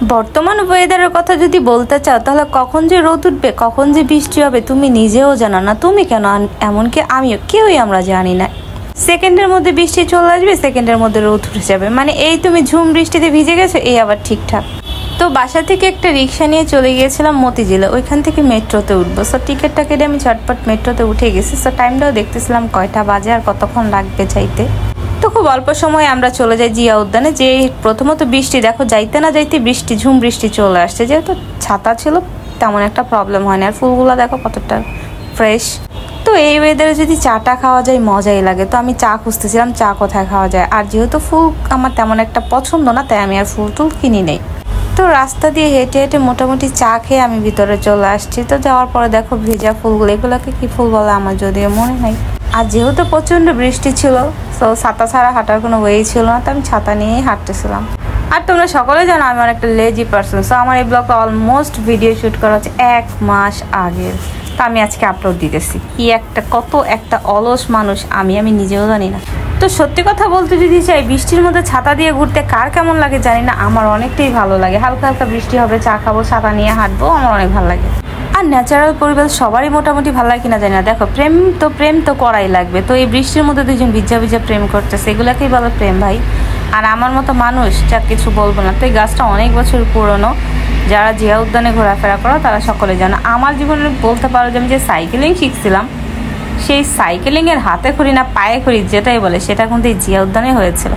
বর্তমান ওয়েদারের কথা যদি বলতে চাও তাহলে কখন যে রোদ উঠবে কখন যে বৃষ্টি হবে তুমি নিজেও জানো না, তুমি কেন এমনকি আমিও কেউই আমরা জানি না। সেকেন্ডের মধ্যে বৃষ্টি চলে আসবে, সেকেন্ডের মধ্যে রোদ উঠে যাবে, মানে এই তুমি ঝুম বৃষ্টিতে ভিজে গেছো এই আবার ঠিকঠাক। তো বাসা থেকে একটা রিক্সা নিয়ে চলে গিয়েছিলাম মতিঝিলে, ওইখান থেকে মেট্রোতে উঠবো। সো টিকিটটা কেটে আমি ঝটপট মেট্রোতে উঠে গেছি। সো টাইমটাও দেখতেছিলাম কয়টা বাজে আর কতক্ষণ লাগবে যাইতে। তো খুব অল্প সময় আমরা চলে যাই জিয়া উদ্যানে। যে প্রথমত বৃষ্টি দেখো, যাইতে না যাইতে বৃষ্টি ঝুম বৃষ্টি চলে আসছে, যেহেতু ছাতা ছিল তেমন একটা প্রবলেম হয় না। আর ফুলগুলো দেখো কতটা ফ্রেশ। তো এই ওয়েদারে যদি চাটা খাওয়া যায় মজাই লাগে। তো আমি চা খুঁজতেছিলাম চা কোথায় খাওয়া যায়, আর যেহেতু ফুল আমার তেমন একটা পছন্দ না তাই আমি আর ফুল টুল কিনি নেই। তো রাস্তা দিয়ে হেঁটে হেঁটে মোটামুটি চা খেয়ে আমি ভিতরে চলে আসছি। তো যাওয়ার পরে দেখো ভেজা ফুলগুলো, এগুলোকে কি ফুল বলে আমার যদিও মনে নাই। আর যেহেতু প্রচণ্ড বৃষ্টি ছিল তো ছাতা ছাড়া হাঁটার কোনো ওয়েই ছিল না, তো আমি ছাতা নিয়েই হাঁটতেছিলাম। আর তোমরা সকলে জানো আমি অনেকটা লেজি পারসন। সো আমার এই ব্লগটা অলমোস্ট ভিডিও শ্যুট করা হচ্ছে 1 মাস আগের। তো আমি আজকে আপলোড দিতেছি। কি একটা কত একটা অলস মানুষ আমি নিজেও জানি না। তো সত্যি কথা বলতে যদি চাই, বৃষ্টির মধ্যে ছাতা দিয়ে ঘুরতে কার কেমন লাগে জানি না, আমার অনেকটাই ভালো লাগে। হালকা হালকা বৃষ্টি হবে, চা খাবো, ছাতা নিয়ে হাঁটবো, আমার অনেক ভালো লাগে। আর ন্যাচারাল পরিবেশ সবারই মোটামুটি ভালো লাগে কিনা জানি না। দেখো প্রেম তো করাই লাগবে। তো এই বৃষ্টির মধ্যে দুজন ভিজা ভিজা প্রেম করতেছে, এগুলাকেই বলে প্রেম ভাই। আর আমার মতো মানুষ যা কিছু বলবো না। তো এই গাছটা অনেক বছর পুরনো, যারা জিয়া উদ্যানে ঘোরাফেরা করো তারা সকলে জানো। আমার জীবনে বলতে পারো যে আমি যে সাইকেলিং শিখছিলাম, সেই সাইকেলিংয়ের হাতে খড়ি না পায়ে খড়ি যেটাই বলে সেটা কিন্তু এই জিয়া উদ্যানে হয়েছিল।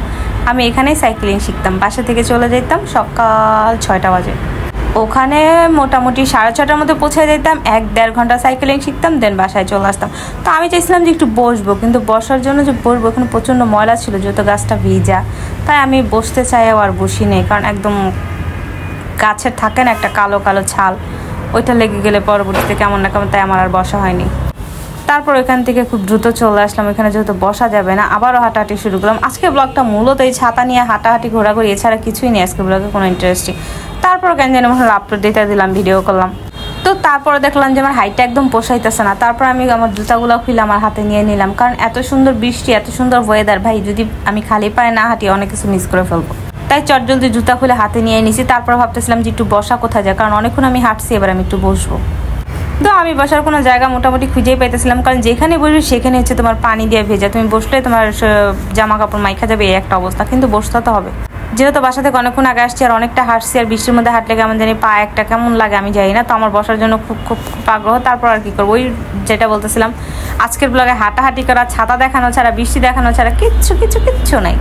আমি এখানেই সাইকেলিং শিখতাম, বাসা থেকে চলে যেতাম সকাল 6টা বাজে, ওখানে মোটামুটি 6:30টার মধ্যে পৌঁছে যেতাম। 1-1.5 ঘন্টা সাইকেলিং শিখতাম, দেন বাসায় চলে আসতাম। তো আমি চাইছিলাম যে একটু বসবো, কিন্তু বসার জন্য যে বসবো এখানে প্রচণ্ড ময়লা ছিল, যেহেতু গাছটা ভিজা, তাই আমি বসতে চাইও আর বসি নেই। কারণ একদম গাছের থাকে না একটা কালো কালো ছাল, ওইটা লেগে গেলে পরবর্তীতে কেমন না কেমন, তাই আমার আর বসা হয়নি। তারপর ওইখান থেকে খুব দ্রুত চলে আসলাম। এখানে যেহেতু বসা যাবে না, আবারও হাঁটাহাঁটি শুরু করলাম। আজকে ব্লগটা মূলত এই ছাতা নিয়ে হাঁটাহাঁটি ঘোরাঘুরি, এছাড়া কিছুই নেই আজকে ব্লগে কোনো ইন্টারেস্টিং। তারপর কেন জানি মনে হলো আপলোড দিতে দিলাম, ভিডিও করলাম। তো তারপরে দেখলাম যে আমার হাইটটা একদম পোষাইতেছে না। তারপর আমি আমার জুতাগুলো খুলে আমার হাতে নিয়ে নিলাম, কারণ এত সুন্দর বৃষ্টি, এত সুন্দর ওয়েদার, ভাই যদি আমি খালি পায়ে না হাঁটি অনেক কিছু মিস করে ফেলবো। তাই চটজলদি জুতা খুলে হাতে নিয়ে নিছি। তারপর ভাবতেছিলাম যে একটু বসা কোথায় যায়, কারণ অনেকক্ষণ আমি হাঁটছি, এবার আমি একটু বসবো। তো আমি বসার কোনো জায়গা মোটামুটি খুঁজেই পাইতেছিলাম, কারণ যেখানে বসবি সেখানে হচ্ছে তোমার পানি দিয়ে ভেজা, তুমি বসলে তোমার জামা কাপড় মাইখা যাবে, এই একটা অবস্থা। কিন্তু বসতে তো হবে, যেহেতু বাসা থেকে অনেকক্ষণ আগে আসছি আর অনেকটা হাঁটছি, আর বৃষ্টির মধ্যে হাঁটলে কেমন জানি পা একটা কেমন লাগে আমি জানি না। তো আমার বসার জন্য খুব খুব খুব আগ্রহ। তারপর আর কি করবো, ওই যেটা বলতেছিলাম আজকের ব্লগে হাঁটাহাঁটি করা, ছাতা দেখানো ছাড়া, বৃষ্টি দেখানো ছাড়া কিচ্ছু নাই।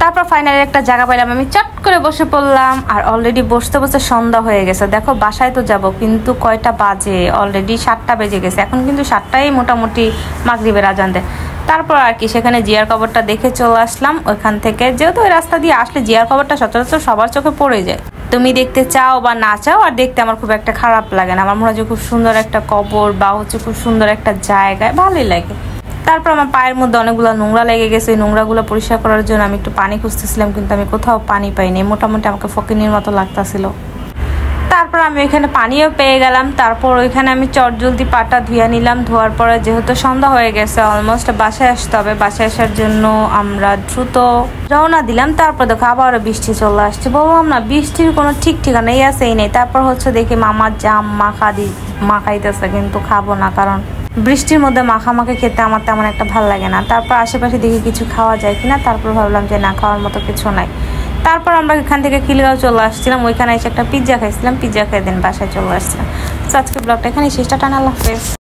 তারপর ফাইনালি একটা জায়গা পাইলাম, আমি চট করে বসে পড়লাম। আর অলরেডি বসতে বসতে সন্ধ্যা হয়ে গেছে। দেখো বাসায় তো যাব, কিন্তু কয়টা বাজে, অলরেডি 7টা বেজে গেছে। এখন কিন্তু 7টায় মোটামুটি মাগরিবের আজান দেয়। তারপর আর কি সেখানে জিয়ার কবরটা দেখে চলে আসলাম। ওইখান থেকে যেহেতু ওই রাস্তা দিয়ে আসলে জিয়ার কবরটা সচরাচর সবার চোখে পড়ে যায়, তুমি দেখতে চাও বা না চাও, আর দেখতে আমার খুব একটা খারাপ লাগে না। আমার মনে হয় যে খুব সুন্দর একটা কবর বা হচ্ছে খুব সুন্দর একটা জায়গায়, ভালোই লাগে। তারপর আমার পায়ের মধ্যে অনেকগুলো নোংরা লেগে গেছে। ওই নোংরাগুলো পরিষ্কার করার জন্য আমি একটু পানি খুঁজতেছিলাম, কিন্তু আমি কোথাও পানি পাইনি। মোটামুটি আমাকে ফকিনির মতো লাগতেছিল। তারপর আমি ওইখানে পানিও পেয়ে গেলাম। তারপর ওইখানে আমি চটজলদি পাটা ধুয়ে নিলাম। ধোয়ার পরে যেহেতু সন্ধ্যা হয়ে গেছে, অলমোস্ট বাসায় আসতে হবে। বাসায় আসার জন্য আমরা দ্রুত রওনা দিলাম। তারপর দেখো আবারও বৃষ্টি চলে আসছে। বললাম না বৃষ্টির কোনো ঠিক ঠিকানাই আছে এই নেই। তারপর হচ্ছে দেখি মামার জাম মাখাইতেছে, কিন্তু খাবো না, কারণ বৃষ্টির মধ্যে মাখামাখি খেতে আমার তেমন একটা ভালো লাগে না। তারপর আশেপাশে দেখি কিছু খাওয়া যায় কিনা, তারপর ভাবলাম যে না, খাওয়ার মতো কিছু নাই। তারপর আমরা এখান থেকে খিলগাঁও চলে আসছিলাম। ওইখানে এসে একটা পিৎজা খাইছিলাম, পিৎজা খেয়ে দিন বাসায় চলে আসছিলাম। তো আজকে ব্লগটা এখানে শেষটা টানা। আল্লাহ হাফেজ।